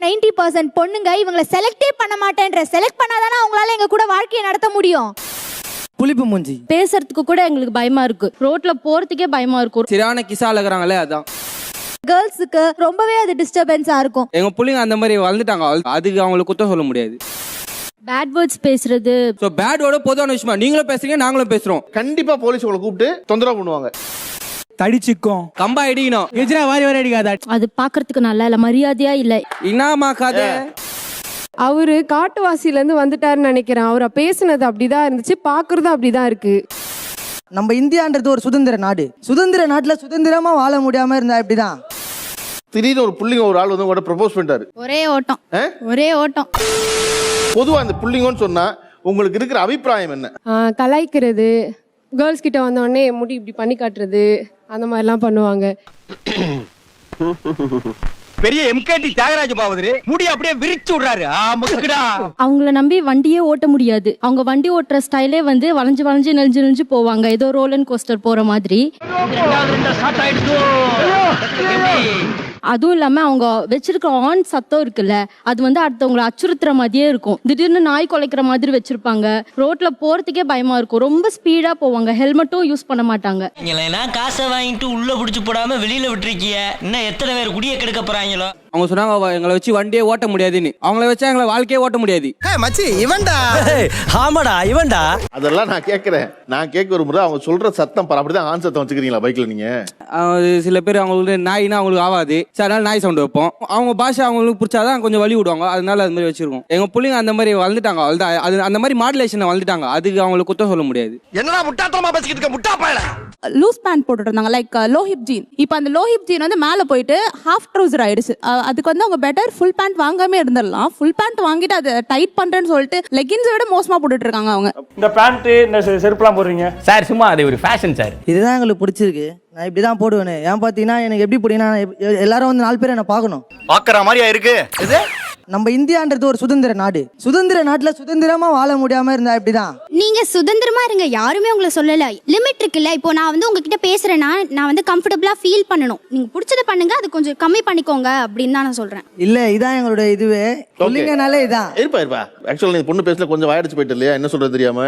90% பொண்ணுங்க இவங்களை செலக்டே பண்ண மாட்டேன்ற. செலக்ட் பண்ணாதானே அவங்களால எங்க கூட வாழ்க்கையை நடத்த முடியும். புளிப்பு மூஞ்சி பேசுறதுக்கு கூட எங்களுக்கு பயமா இருக்கு. ரோட்ல போறதுக்கே பயமா இருக்கும். சரியான கிசா அழகுறாங்களே அதான். கேர்ள்ஸுக்கு ரொம்பவே அது டிஸ்டர்பன்ஸா இருக்கும். எங்க பிள்ளைங்க அந்த மாதிரி வளர்ந்துட்டாங்க, அதுக்கு அவங்களுக்கு குத்தம் சொல்ல முடியாது. பேட் வேர்ட்ஸ் பேசுறது, ஸோ பேட் வேர்டு பொதுவான விஷயமா நீங்களும் பேசுறீங்க நாங்களும் பேசுறோம். கண்டிப்பா போலீஸ் உங்களை கூப்பிட்டு தொந்தரவு பண்ணுவாங்க. தடிச்சிக்கும் கம்பா அடிக்கணும், எஜ்ரா வாரி வாரி அடிக்காத. அது பாக்குறதுக்கு நல்லா இல்ல, மரியாதையா இல்ல. என்னமா கதை? அவரு காட்டுவாசில இருந்து வந்துட்டாருன்னு நினைக்கிறேன். அவரை பேசுனது அப்படிதான் இருந்துச்சு, பாக்குறதும் அப்படிதான் இருக்கு. நம்ம இந்தியான்றது ஒரு சுதந்திர நாடு. சுதந்திர நாட்டுல சுதந்திரமா வாழ முடியாம இருந்தா இப்படிதான். திடீர்னு ஒரு புள்ளிங்க ஒரு ஆள் வந்து கூட ப்ரப்போஸ் பண்ணிட்டாரு. ஒரே ஓட்டம், ஒரே ஓட்டம். பொதுவா அந்த புள்ளிங்கன்னு சொன்னா உங்களுக்கு இருக்கிற அபிப்பிராயம் என்ன? கலாய்க்கிறது, கேர்ள்ஸ் கிட்ட வந்த உடனே முடி இப்படி பண்ணி காட்டுறது, அந்த மாதிரிலாம் பண்ணுவாங்க. பெரிய எம்கேடி தியாகராஜ பாவதரு முடி அப்படியே விரிச்சு விடுறாரு. அவங்கள நம்பி வண்டியே ஓட்ட முடியாது. அவங்க வண்டி ஓட்டுற ஸ்டைலே வந்து வளைஞ்சு வளைஞ்சு நெஞ்சு நெஞ்சு போவாங்க, ஏதோ ரோலன் கோஸ்டர் போற மாதிரி. அதுவும் இல்லாம அவங்க வச்சிருக்க ஆன் சத்தம் இருக்குல்ல, அது வந்து அடுத்தவங்களை அச்சுறுத்துற மாதிரியே இருக்கும். திடீர்னு நாய் குலைக்கிற மாதிரி வச்சிருப்பாங்க. ரோட்ல போறதுக்கே பயமா இருக்கும். ரொம்ப ஸ்பீடா போவாங்க. ஹெல்மெட்டும் யூஸ் பண்ண மாட்டாங்க. காசை வாங்கிட்டு உள்ள புடிச்சு போடாம வெளியில விட்டுருக்கிய, இன்னும் எத்தனை பேர் குடிய கெடுக்க போறாங்களோ. அவங்க சொன்னாங்க எங்களை வச்சு வண்டியே ஓட்ட முடியாதுன்னு. அவங்கள வச்சா எங்களை வாழ்க்கையே ஓட்ட முடியாது. மச்சி இவன்டா. ஆமாடா இவன்டா. அதெல்லாம் நான் கேட்கறேன். நான் கேட்க ஒரு முறை அவங்க சொல்ற சத்தம் பாரு. அப்படிதான் ஆன் சத்தம் வச்சுக்கிறீங்களா பைக்ல நீங்க? சில பேர் அவங்களுக்கு நாய்னா அவங்களுக்கு ஆகாது, அதனால நாய் சவுண்ட் வைப்போம். அவங்க பாஷை அவங்களுக்கு பிடிச்சாதான் கொஞ்சம் வழி விடுவாங்க, அதனால அது மாதிரி வச்சிருக்கோம். எங்க பிள்ளைங்க அந்த மாதிரி வளர்ந்துட்டாங்க, அது அந்த மாதிரி மாடுலேஷன் வளர்ந்துட்டாங்க, அதுக்கு அவங்களுக்கு குத்தம் சொல்ல முடியாது. என்னடா முட்டாத்தனமா பேசிக்கிட்டு இருக்க முட்டா பயல. லூஸ் பேண்ட் போட்டுட்டு இருந்தாங்க, லைக் லோ ஹிப் ஜீன். இப்போ அந்த லோ ஹிப் ஜீன் வந்து மேலே போயிட்டு ஹாஃப் ட்ரௌசர் ஆயிடுச்சு. அதுக்கு வந்து அவங்க பெட்டர் ஃபுல் பேண்ட் வாங்காம இருந்துடலாம். ஃபுல் பேண்ட் வாங்கிட்டு அதை டைட் பண்றேன்னு சொல்லிட்டு லெகின்ஸை விட மோசமா போட்டுட்டு இருக்காங்க அவங்க. இந்த பேண்ட் இந்த செருப்புலாம் போடுறீங்க சார், சும்மா அது ஒரு ஃபேஷன் சார். இதுதான் எங்களுக்கு பிடிச்சிருக்கு. நான் இப்படிதான் போடுவேன். ஏன் பாத்தீங்கன்னா எனக்கு எப்படி பிடிக்குன்னா எல்லாரும் வந்து 4 பேர் என்ன பார்க்கணும். பாக்குற மாதிரியா இருக்கு இது? நம்ம இந்தியான்றது ஒரு சுதந்திர நாடு. சுதந்திர நாட்டுல சுதந்திரமா வாழ முடியாம இருந்தா இப்படிதான். நீங்க சுதந்திரமா இருங்க, யாருமே உங்களை சொல்லல. லிமிட் இருக்குல்ல. இப்போ நான் வந்து உங்ககிட்ட பேசுறேன்னா நான் வந்து கம்ஃபர்டபுளா ஃபீல் பண்ணணும். நீங்க பிடிச்சத பண்ணுங்க, அது கொஞ்சம் கம்மி பண்ணிக்கோங்க அப்படின்னு தான் நான் சொல்றேன். இல்ல இதான் எங்களோட இதுவே. சொல்லிங்கனாலே இதான். இருப்பா. ஆக்சுவலா இந்த பொண்ணு பேசல கொஞ்சம் வாயடிச்சு போயிட்டு இல்லையா, என்ன சொல்றது தெரியாம.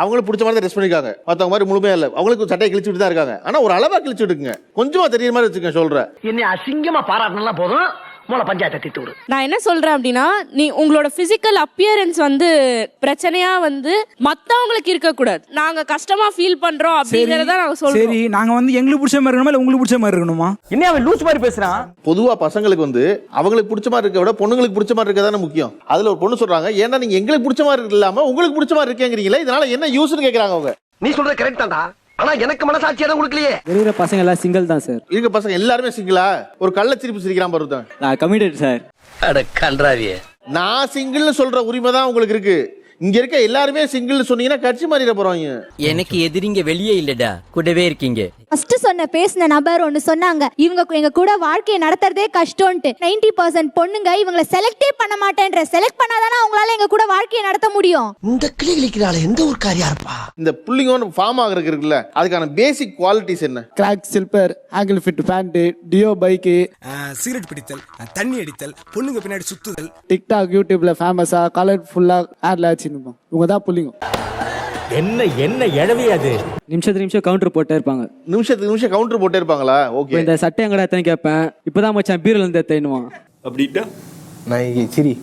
அவங்களுக்கு பிடிச்ச மாதிரி ட்ரெஸ் பண்ணிருக்காங்க, மத்தவங்க மாதிரி முழுமையா இல்ல. அவங்களுக்கு சட்டையை கிழிச்சுட்டு தான் இருக்காங்க. ஆனா ஒரு அளவா கிழிச்சு விட்டுங்க, கொஞ்சமா தெரியற மாதிரி வச்சுக்க. சொல்றேன் என்ன அசிங்கமா பாராட்டினா போதும், மூல பஞ்சாயத்தை திட்டு விடு. நான் என்ன சொல்றேன் அப்படின்னா, நீ உங்களோட பிசிக்கல் அப்பியரன்ஸ் வந்து பிரச்சனையா வந்து மத்தவங்களுக்கு இருக்க கூடாது. நாங்க கஷ்டமா ஃபீல் பண்றோம் அப்படிங்கறத நாங்க சொல்றோம். சரி, நாங்க வந்து எங்களுக்கு பிடிச்ச மாதிரி இருக்கணுமா இல்ல உங்களுக்கு பிடிச்ச மாதிரி இருக்கணுமா? என்ன அவன் லூஸ் மாதிரி பேசுறான்? பொதுவா பசங்களுக்கு வந்து அவங்களுக்கு பிடிச்ச மாதிரி இருக்க விட பொண்ணுங்களுக்கு பிடிச்ச மாதிரி இருக்கதானே முக்கியம். அதுல ஒரு பொண்ணு சொல்றாங்க, ஏன்னா நீங்க எங்களுக்கு பிடிச்ச மாதிரி இல்லாம உங்களுக்கு பிடிச்ச மாதிரி இருக்கீங்களா, இதனால என்ன யூஸ்னு கேக்குறாங்க அவங்க. நீ சொல்றது கரெக்ட் தான்டா, ஆனா எனக்கு மனசாட்சி எதுவும் கொடுக்கலையே. இருக்கிற பசங்க எல்லாம் சிங்கிள் தான் சார். இருக்க பசங்க எல்லாருமே சிங்கிளா? ஒரு கள்ள சிரிப்பு சிரிக்கிறான் பாருங்க. நான் கமிட்டட் சார். அட கன்றாவியே, நான் சிங்கிள்னு சொல்ற உரிமை தான் உங்களுக்கு இருக்கு. இங்க இருக்க எல்லாருமே சிங்கிள் சொன்னீங்கன்னா கட்சி மாறிட போறாங்க. எனக்கு எதிரிங்க வெளியே இல்லடா, கூடவே இருக்கீங்க. ஃபர்ஸ்ட் பேசின நபர் ஒன்னு சொன்னாங்க, இவங்க எங்க கூட வாழ்க்கையை நடத்துறதே கஷ்டம்ட்டு. 90% பொண்ணுங்க இவங்களை செலக்டே பண்ண மாட்டேன்ற. செலக்ட் பண்ணாதானே அவங்களால எங்க கூட வாழ்க்கையை நடத்த முடியும். இந்த கிளி கிளிக்கிறாளே எந்த ஒரு காரியா இருப்பா. இந்த புள்ளிங்க ஃபார்ம் ஆகிறதுக்கு இருக்குல்ல, அதுக்கான பேசிக் குவாலிட்டிஸ் என்ன? கிராக் சில்பர், ankle fit pant, Dio bike, cigarette பிடித்தல், தண்ணி அடித்தல், பொண்ணுங்க பின்னாடி சுத்துதல், டிக்டாக் யூடியூப்ல ஃபேமஸா கலர்ஃபுல்லா ஆட்ல வச்சிருப்போம். உங்க தான் புள்ளிங்க. என்ன எழவே அது? நிமிஷம் கவுண்டர் போட்டே இருப்பாங்க. நிமிஷத்துக்கு நிமிஷம் கவுண்டர் போட்டே இருப்பாங்களா? ஓகே. இந்த சட்டை எங்கடா எத்தனை கேட்பேன், இப்பதான் மச்சான் பீரல் இருந்து எத்தனுவான் அப்படிட்டா நான் சரி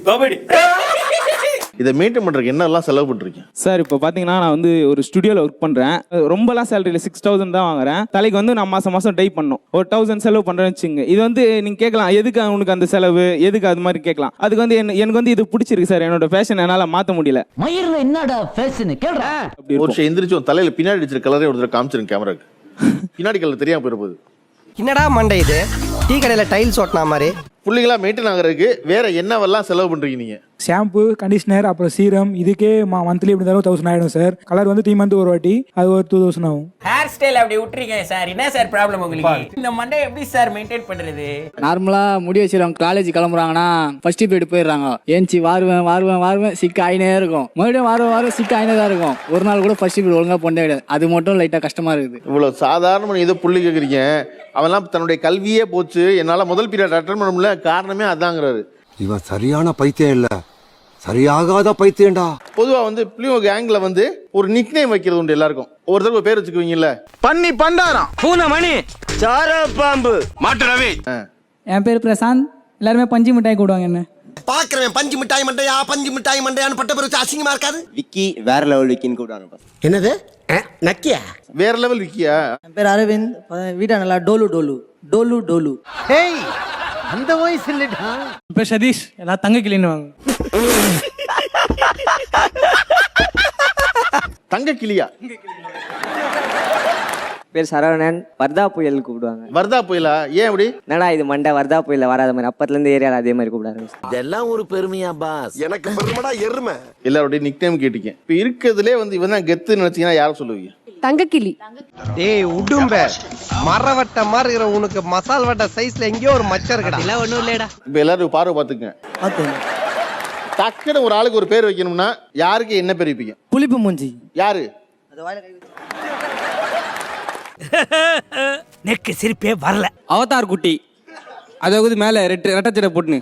காமெடி. இதை மெயின்டைன் பண்றதுக்கு என்னெல்லாம் செலவு பண்றீங்க சார்? இப்போ பார்த்தீங்கன்னா நான் வந்து ஒரு ஸ்டுடியோவில் ஒர்க் பண்ணுறேன். ரொம்பலாம் சேலரியில் 6000 தான் வாங்குறேன். தலைக்கு வந்து நான் மாதம் டை பண்ணணும். ஒரு 1000 செலவு பண்ணுறேன்னு வச்சுங்க. இது வந்து நீங்கள் கேட்கலாம், எதுக்கு உனக்கு அந்த செலவு, எதுக்கு அது மாதிரி கேட்கலாம். அதுக்கு வந்து எனக்கு வந்து இது பிடிச்சிருக்கு சார், என்னோட ஃபேஷன் என்னால் மாற்ற முடியல. மயிர்ல என்னடா ஃபேஷன் கேளுடா. ஒரு விஷயம் எந்திரிச்சு தலையில பின்னாடி அடிச்சிருக்க கலரே ஒரு தடவை காமிச்சிருங்க கேமராக்கு. பின்னாடி கலர் தெரியாம போயிட போகுது. என்னடா மண்டை இது, டீ கடையில டைல்ஸ் ஓட்டினா மாதிரி. பிள்ளைங்களா மெயின்டைன் ஆகிறதுக்கு வேற என்னவெல்லாம் செலவு பண்றீங்க நீங்க? ஷாம்பு, கண்டிஷனர், அப்புறம் சீரம், இதுக்கே மந்த்லி எப்படி இருந்தாலும் 1000 ஆயிடும் சார். கலர் வந்து 3 மந்த் ஒரு வாட்டி, அது ஒரு 2000 ஆகும். ஹேர் ஸ்டைல் அப்படி விட்டுறீங்க சார், என்ன சார் ப்ராப்ளம் உங்களுக்கு? இந்த மண்டை எப்படி சார் மெயின்டைன் பண்றது? நார்மலா முடி வச்சிருவாங்க, காலேஜ் கிளம்புறாங்கன்னா ஃபர்ஸ்ட் பீரியட் போயிடுறாங்க, ஏஞ்சி வாருவேன் சிக்கு ஆயினே இருக்கும், மறுபடியும் வாரம் சிக்கு ஆயினே தான் இருக்கும். ஒரு நாள் கூட ஃபர்ஸ்ட் பீரியட் ஒழுங்கா பண்ணவே கிடையாது. அது மட்டும் லைட்டா கஷ்டமா இருக்குது. இவ்வளவு சாதாரண ஏதோ புள்ளி கேட்குறீங்க, அவன்லாம் தன்னுடைய கல்வியே போச்சு, என்னால முதல் பீரியட் அட்டன் பண்ண முடியல, காரணமே அதாங்கிறாரு. இவன் சரியான பைத்தியம் இல்ல, சரியாகாத பைத்தியம்டா. பொதுவா வந்து பிள்ளைங்க கேங்ல வந்து ஒரு நிக் நேம் வைக்கிறது உண்டு எல்லாருக்கும். ஒருத்தருக்கு பேர் வச்சுக்குவீங்கல்ல, பண்ணி பண்டாரம், பூனை மணி, சார பாம்பு, மாட்டு ரவி. என் பேர் பிரசாந்த், எல்லாருமே பஞ்சு மிட்டாய் கூடுவாங்க. என்ன பாக்குறேன் பஞ்சு மிட்டாய் மண்டையான்னு பட்ட பேர் அசிங்கமா இருக்காது. விக்கி வேற லெவல் விக்கின்னு கூப்பிடுவாங்க. என்னது நக்கியா? வேற லெவல் விக்கியா? என் பேர் அரவிந்த், வீட்டா நல்லா டோலு. ஏய் அந்த வாய்ஸ் இல்லடா. இப்போ சதீஷ், எல்லாம் தங்க கிளின்னு வாங்க. தங்க கிளியா? பேர் சரவணன், வர்தா புயல் கூப்பிடுவாங்க. வர்தா புயலா? ஏன் அப்படி? என்னடா இது மண்டை வர்தா புயல வராத மாதிரி அப்பத்துல இருந்து ஏரியால அதே மாதிரி கூப்பிடாரு. இதெல்லாம் ஒரு பெருமையா பாஸ்? எனக்கு பெருமைடா எருமை. எல்லாரோட நிக் நேம் கேட்டீங்க. இப்ப இருக்கிறதுலே வந்து இவன் தான் கெத்துன்னு நினைச்சீங்கன்னா யாரை சொல்லுவீங்க? தங்கக்கிளி. டேய் உடும்ப மரவட்ட மாதிரி இருக்கிற உனக்கு மசால் வட்ட சைஸ்ல எங்கேயோ ஒரு மச்சம் இருக்குடா. இல்ல ஒண்ணும் இல்லடா. இப்ப எல்லாரும் பார்வை பார்த்துங்க. டக்குன்னு ஒரு ஆளுக்கு ஒரு பேர் வைக்கணும்னா யாருக்கு என்ன பேர் வைப்பீங்க? புளிப்பு மூஞ்சி. யாரு? நெக்கு சிரிப்பே வரல. அவதார் குட்டி, அதாவது மேல ரெட்டச்சடை போட்டுன்னு.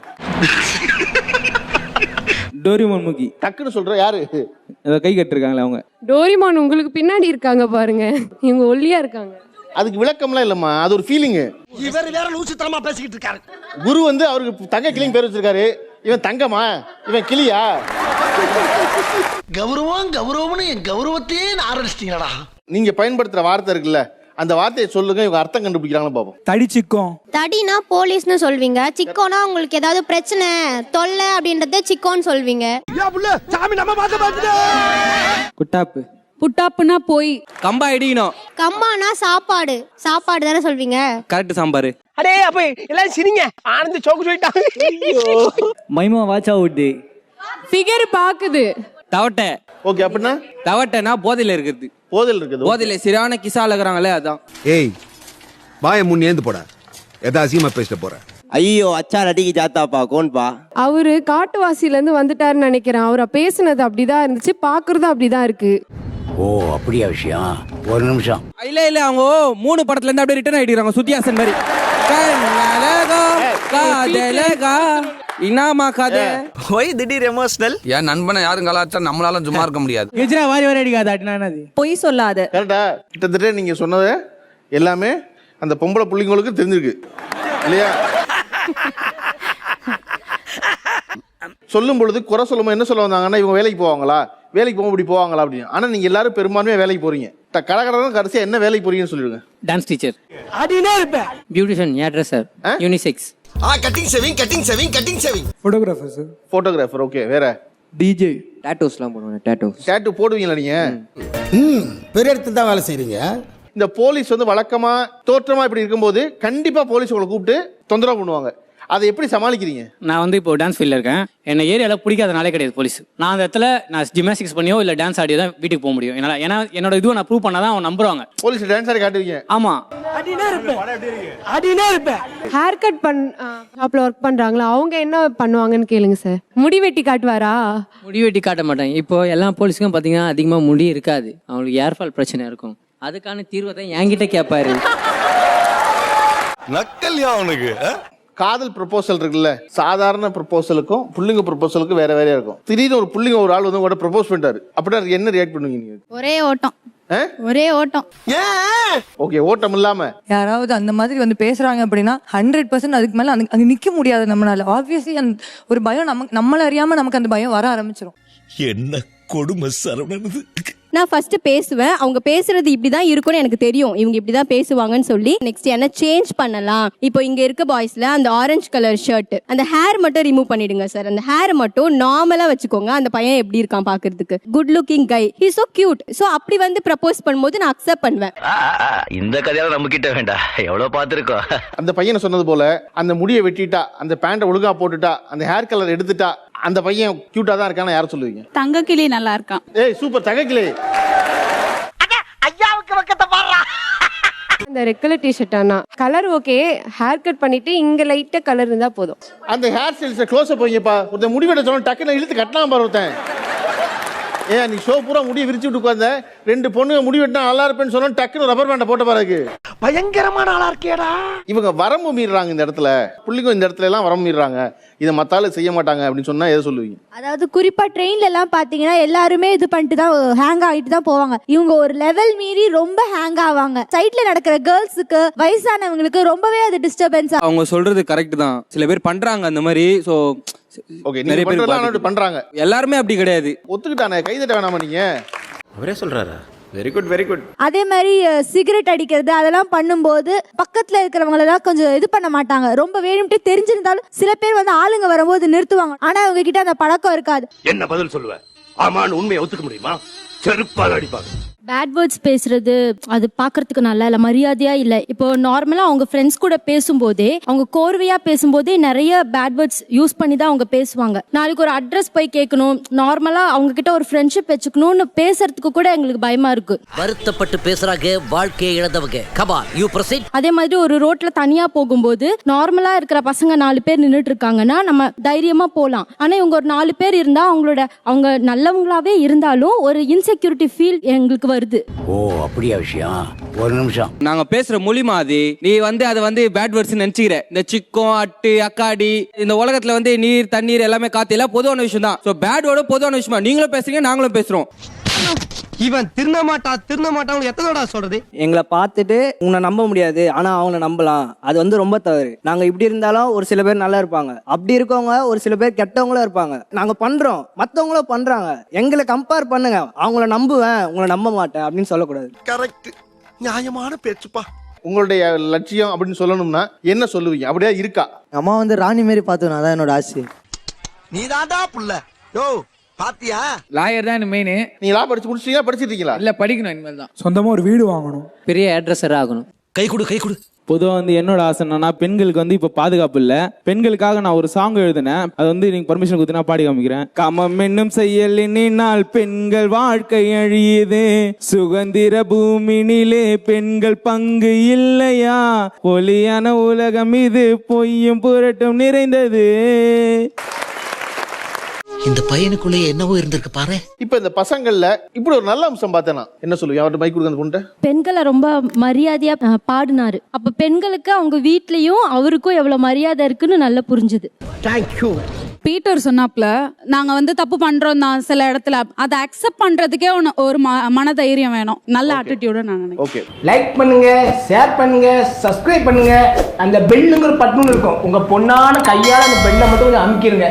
டோரிமான் மூக்கி. டக்குன்னு சொல்ற யாரு? ஏதோ கை கட்டிருக்காங்களே அவங்க. டோரிமான் உங்களுக்கு பின்னாடி இருக்காங்க பாருங்க, இவங்க ஒல்லியா இருக்காங்க. அதுக்கு விளக்கம்லாம் இல்லம்மா, அது ஒரு ஃபீலிங். இவர் வேற லூசுத்தனமா பேசிக்கிட்டு இருக்காரு. குரு வந்து அவருக்கு தங்க கிளிங் பேர் வச்சிருக்காரு. இவன் தங்கமா, இவன் கிளியா? கௌரவம்னு என் கௌரவத்தையே ஆரம்பிச்சிட்டீங்களா? நீங்க பயன்படுத்துற வார்த்தை இருக்குல்ல, அந்த வார்த்தையை சொல்லுங்க, இவங்க அர்த்தம் கண்டுபிடிக்கிறாங்க பாப்போம். தடிச்சிக்கும். தடினா போலீஸ்னு சொல்வீங்க, சிக்கோனா உங்களுக்கு ஏதாவது பிரச்சனை தொல்லை அப்படின்றத சிக்கோன்னு சொல்வீங்க. குட்டாப்பு. புட்டாப்புனா போய். கம்பா இடிக்கணும். கம்மானா சாப்பாடு தானே சொல்வீங்க. கரெக்ட். சாம்பார். அடே அப்ப எல்லாம் சிரிங்க, ஆனந்த் சோக்கு சொல்லிட்டாங்க. மைமா வாட்ச் அவுட். ஃபிகர் பாக்குது. தவட்டை. ஓகே, அப்படின்னா தவட்டைனா போதையில இருக்குது. போதையில இருக்குது. போதையில சரியான கிசால இருக்கிறாங்களே, அதான். ஏய் வாய முன் ஏந்து போட, எதா அசிங்கமா பேசிட்டு போற. ஐயோ அச்சார் அடிக்கி ஜாத்தாப்பா கோன்பா. அவரு காட்டுவாசில இருந்து வந்துட்டாருன்னு நினைக்கிறேன். அவரை பேசுனது அப்படிதான் இருந்துச்சு, பாக்குறதும் அப்படிதான் இருக்கு. ஓ அப்படியா விஷயம்? ஒரு நிமிஷம். இல்ல அவங்க 3 படத்துல இருந்து அப்படியே ரிட்டர்ன் ஆயிடுறாங்க சுத்தியாசன் மாதிரி. இனாமா கதை. ஒய் திடீர் எமோஷனல்? என் நண்பனை யாரும் கலாச்சா நம்மளால சும்மா இருக்க முடியாது. எஜ்ரா வாரி அடிக்காது. பொய் சொல்லாத. கரெக்டா? கிட்டத்தட்ட நீங்க சொன்னது எல்லாமே அந்த பொம்பளை புள்ளிங்களுக்கு தெரிஞ்சிருக்கு இல்லையா? சொல்லும் பொழுது குறை சொல்லும்போது என்ன சொல்ல வந்தாங்கன்னா, இவங்க வேலைக்கு போவாங்களா, வேலைக்கு போக இப்படி போவாங்களா அப்படின்னு. ஆனா நீங்க எல்லாரும் பெரும்பான்மையா வேலைக்கு போறீங்க. கடகடன்னு கடைசியா என்ன வேலைக்கு போறீங்கன்னு சொல்லிடுங்க. டான்ஸ் டீச்சர், அடினே இருப்ப, beautician, hair dresser, unisex, cutting saving. Photographer sir. Photographer. Okay, வேற? டிஜே. டாட்டூஸ்லாம் போடுவாங்க. டாட்டூ போடுவீங்களா நீங்க? பெரிய இடத்துல தான் வேலை செய்றீங்க. இந்த போலீஸ் வந்து வழக்கமா தோற்றமா இப்படி இருக்கும்போது கண்டிப்பா போலீஸ் உங்களை கூப்பிட்டு தொந்தரவு பண்ணுவாங்க. அதை எப்படி சமாளிக்கிறீங்க? நான் வந்து இப்போ டான்ஸ் ஃபீல்டில் இருக்கேன். என்ன ஏரியாவில் பிடிக்காத நாளே கிடையாது போலீஸ். நான் அந்த இடத்துல நான் ஜிம்னாஸ்டிக்ஸ் பண்ணியோ இல்லை டான்ஸ் ஆடியோ தான் வீட்டுக்கு போக முடியும். என்னால், ஏன்னா என்னோட இதுவை நான் ப்ரூவ் பண்ணாதான் அவன் நம்புவாங்க. போலீஸ் டான்ஸ் ஆடி காட்டுவீங்க? ஆமாம். ஹேர் கட் ஷாப்ல ஒர்க் பண்றாங்களா, அவங்க என்ன பண்ணுவாங்கன்னு கேளுங்க சார். முடி வெட்டி காட்டுவாரா? முடி வெட்டி காட்ட மாட்டேன். இப்போ எல்லா போலீஸுக்கும் பார்த்தீங்கன்னா அதிகமாக முடி இருக்காது, அவங்களுக்கு ஏர்ஃபால் பிரச்சனை இருக்கும். அதுக்கான தீர்வை தான் என்கிட்ட கேட்பாரு. நக்கல்யா அவனுக்கு. காதல் ப்ரொபோசல் இருக்குல்ல, சாதாரண ப்ரொபோசலுக்கும் புள்ளிங்க ப்ரொபோசலுக்கும் வேற வேறையா இருக்கும். திடீர்னு ஒரு புள்ளிங்க ஒரு ஆள் வந்து உங்கள்கிட்ட ப்ரொபோஸ் பண்ணிட்டாரு அப்படின்னா என்ன ரியாக்ட் பண்ணுவீங்க நீங்க? ஒரே ஓட்டம். ஓகே, ஓட்டம் இல்லாம யாராவது அந்த மாதிரி வந்து பேசுறாங்க அப்படின்னா 100% அதுக்கு மேல அங்க நிக்க முடியாது நம்மளால. ஆப்வியஸ்லி ஒரு பயம் நம்மள அறியாம நமக்கு அந்த பயம் வர ஆரம்பிச்சிடும். என்ன கொடுமை சரவணனது. நான் ஃபர்ஸ்ட் பேசுவேன், அவங்க பேசுறது இப்படிதான் இருக்கும்னு எனக்கு தெரியும், இவங்க இப்படிதான் பேசுவாங்கன்னு சொல்லி நெக்ஸ்ட் என்ன சேஞ்ச் பண்ணலாம். இப்போ இங்க இருக்க பாய்ஸ்ல அந்த ஆரஞ்சு கலர் ஷர்ட், அந்த ஹேர் மட்டும் ரிமூவ் பண்ணிடுங்க சார், அந்த ஹேர் மட்டும் நார்மலா வச்சுக்கோங்க, அந்த பையன் எப்படி இருக்கான் பாக்குறதுக்கு, good looking guy, he so cute. So அப்படி வந்து ப்ரப்போஸ் பண்ணும்போது நான் அக்செப்ட் பண்ணுவேன். இந்த கதையால நம்ம கிட்ட வேண்டாம், எவ்வளவு பாத்துருக்கோம். அந்த பையனை சொன்னது போல அந்த முடியை வெட்டிட்டா, அந்த பேண்ட ஒழுங்கா போட்டுட்டா, அந்த ஹேர் கலர் எடுத்துட்டா, அந்த பையன் கியூட்டா தான் இருக்கான்னு யார சொல்லுவீங்க? தங்க கிளி நல்லா இருக்கான். ஏய் சூப்பர் தங்க கிளி. ஐயாவுக்கு பக்கத்தை பாடுறா. இந்த ரெட் கலர் டிஷர்ட் ஆனா கலர் ஓகே, ஹேர் கட் பண்ணிட்டு இங்க லைட்டா கலர் இருந்தா போதும். அந்த ஹேர் ஸ்டைல்ஸ் க்ளோஸ் அப் வைங்கப்பா. ஒருத்தன் முடி வெட்ட சொன்னா டக்குன்னு இழுத்து கட்டலாம் பாரு ஒருத்தன். ஏன் நீ ஷோ பூரா முடியை விரிச்சு விட்டு உட்கார்ந்த, 2 பொண்ணுங்க முடி வெட்டினா நல்லா இருப்பேன்னு சொன்னா டக்குன்னு ரப்பர் பேண்டை போட்ட பாருக்கு. பயங்கரமான ஆளா இருக்கேடா. இவங்க வரம்பு மீறாங்க இந்த இடத்துல, புள்ளிங்க இந்த இடத்துல எல்லாம் வரம்பு மீறாங்க, இதை மத்தாலும் செய்ய மாட்டாங்க அப்படின்னு சொன்னா எதை சொல்லுவீங்க? அதாவது குறிப்பா ட்ரெயின்ல எல்லாம் பாத்தீங்கன்னா எல்லாருமே இது பண்ணிட்டு தான் ஹேங் ஆகிட்டு தான் போவாங்க. இவங்க ஒரு லெவல் மீறி ரொம்ப ஹேங் ஆவாங்க. சைட்ல நடக்கிற கேர்ள்ஸுக்கு, வயசானவங்களுக்கு ரொம்பவே அது டிஸ்டர்பன்ஸ். அவங்க சொல்றது கரெக்ட் தான், சில பேர் பண்றாங்க அந்த மாதிரி. சோ ஓகே, நிறைய பேர் பண்றாங்க, எல்லாருமே அப்படி கிடையாது. ஒத்துக்கிட்டானே, கைதட்ட வேணாமா நீங்க? அவரே சொல்றாரா? Very good very good. அதே மாதிரி சிகரெட் அடிக்கிறது அதெல்லாம் பண்ணும்போது பக்கத்துல இருக்கிறவங்க எல்லாம் கொஞ்சம் இது பண்ண மாட்டாங்க. ரொம்ப வேணும்ட்டே தெரிஞ்சிருந்தாலும் சில பேர் வந்து ஆளுங்க வரும்போது நிறுத்துவாங்க. ஆனா அவங்க கிட்ட அந்த பழக்கம் இருக்காது. என்ன பதில் சொல்லுவ? ஆமான்னு உண்மையை ஒத்துக்க முடியுமா? செருப்பால அடிப்பாங்க. பேட் வேர்ட்ஸ் பேசுறது அது பாக்குறதுக்கு நல்லா இல்ல, மரியாதையா இல்ல. இப்போ நார்மலா அவங்க ஃப்ரெண்ட்ஸ் கூட பேசும்போதே, அவங்க கோர்வையா பேசும்போதே நிறைய பேட் வேர்ட்ஸ் யூஸ் பண்ணி தான் அவங்க பேசுவாங்க. நாளைக்கு ஒரு அட்ரஸ் போய் கேட்கணும், நார்மலா அவங்க கிட்ட ஒரு ஃப்ரெண்ட்ஷிப் வச்சுக்கணும்னு பேசுறதுக்கு கூட எங்களுக்கு பயமா இருக்கு. வருத்தப்பட்டு பேசுறாங்க, வாழ்க்கையை இழந்தவங்க. Comma you proceed. அதே மாதிரி ஒரு ரோட்ல தனியா போகும்போது நார்மலா இருக்கிற பசங்க 4 பேர் நின்னுட்டு இருக்காங்கன்னா நம்ம தைரியமா போலாம். ஆனா இவங்க ஒரு 4 பேர் இருந்தா அவங்க நல்லவங்களாவே இருந்தாலும் ஒரு இன்செக்யூரிட்டி ஃபீல் எங்களுக்கு வருது. ஓ அப்படியா விஷயம்? ஒரு நிமிஷம். நாங்க பேசுற மொழி மாதிரி நீ வந்து அதை வந்து பேட் வேர்ட்ஸ் நினைச்சுக்கிற. இந்த சிக்கம், அட்டு, அக்காடி, இந்த உலகத்துல வந்து நீர், தண்ணீர் எல்லாமே காத்து எல்லாம் பொதுவான விஷயம் தான். சோ பேட் வேர்டு பொதுவான விஷயமா நீங்களும் பேசுறீங்க, நாங்களும் பேசுறோம். இவன் திருந்த மாட்டான் எத்தனோட சொல்றது? எங்களை பார்த்துட்டு உன்னை நம்ப முடியாது, ஆனா அவங்கள நம்பலாம். அது வந்து ரொம்ப தவறு. நாங்க இப்படி இருந்தாலும் ஒரு சில பேர் நல்லா இருப்பாங்க, அப்படி இருக்கவங்க ஒரு சில பேர் கெட்டவங்களும் இருப்பாங்க. நாங்க பண்றோம், மத்தவங்களும் பண்றாங்க, எங்களை கம்பேர் பண்ணுங்க. அவங்கள நம்புவேன், உங்களை நம்ப மாட்டேன் அப்படின்னு சொல்லக்கூடாது. கரெக்ட், நியாயமான பேச்சுப்பா. உங்களுடைய லட்சியம் அப்படின்னு சொல்லணும்னா என்ன சொல்லுவீங்க? அப்படியே இருக்கா? அம்மா வந்து ராணி மாரி பார்த்துக்கணும், அதான் என்னோட ஆசை. நீ தாண்டா புள்ள. யோ பாத்தியா? லாயர் தான் மெயின். நீங்க லா படிச்சு முடிச்சிட்டீங்களா? படிச்சிருக்கீங்களா? இல்ல படிக்கணும், இனிமேல் தான். சொந்தமா ஒரு வீடு வாங்கணும், பெரிய அட்ரஸர் ஆகணும். கை கொடு. பொதுவாக வந்து என்னோட ஆசை என்னன்னா, பெண்களுக்கு வந்து இப்போ பாதுகாப்பு இல்லை. பெண்களுக்காக நான் ஒரு சாங் எழுதினேன், அது வந்து நீங்க பர்மிஷன் கொடுத்து நான் பாடி காமிக்கிறேன். காமம் என்னும் செயல் எண்ணினால் பெண்கள் வாழ்க்கை அழியுது, சுதந்திர பூமியிலே பெண்கள் பங்கு இல்லையா, ஒளியான உலகம் இது பொய்யும் புரட்டும் நிறைந்தது. இந்த பையனுக்குள்ளே என்னவோ இருந்திருக்கு பாரு. இப்ப இந்த பசங்கள்ல இப்படி ஒரு நல்ல அம்சம் பார்த்தேனா என்ன சொல்லுவீங்க? அவர்கிட்ட மைக் கொடுங்க அந்த பொண்ணு. பெண்களை ரொம்ப மரியாதையா பாடினாரு. அப்ப பெண்களுக்கு அவங்க வீட்லயும் அவருக்கும் எவ்வளவு மரியாதை இருக்குன்னு நல்லா புரிஞ்சுது. தேங்க்யூ. பீட்டர் சொன்னாப்ல, நாங்க வந்து தப்பு பண்றோம் தான் சில இடத்துல, அதை அக்செப்ட் பண்றதுக்கே ஒரு மனதைரியம் வேணும், நல்ல ஆட்டிடியூட நான் நினைக்கிறேன். ஓகே, லைக் பண்ணுங்க, ஷேர் பண்ணுங்க, சப்ஸ்கிரைப் பண்ணுங்க. அந்த பெல்லுங்கிற பட்டன் இருக்கும், உங்க பொண்ணான கையால அந்த பெல்லை மட்டும் கொஞ்சம் அமுக்கிருங்க.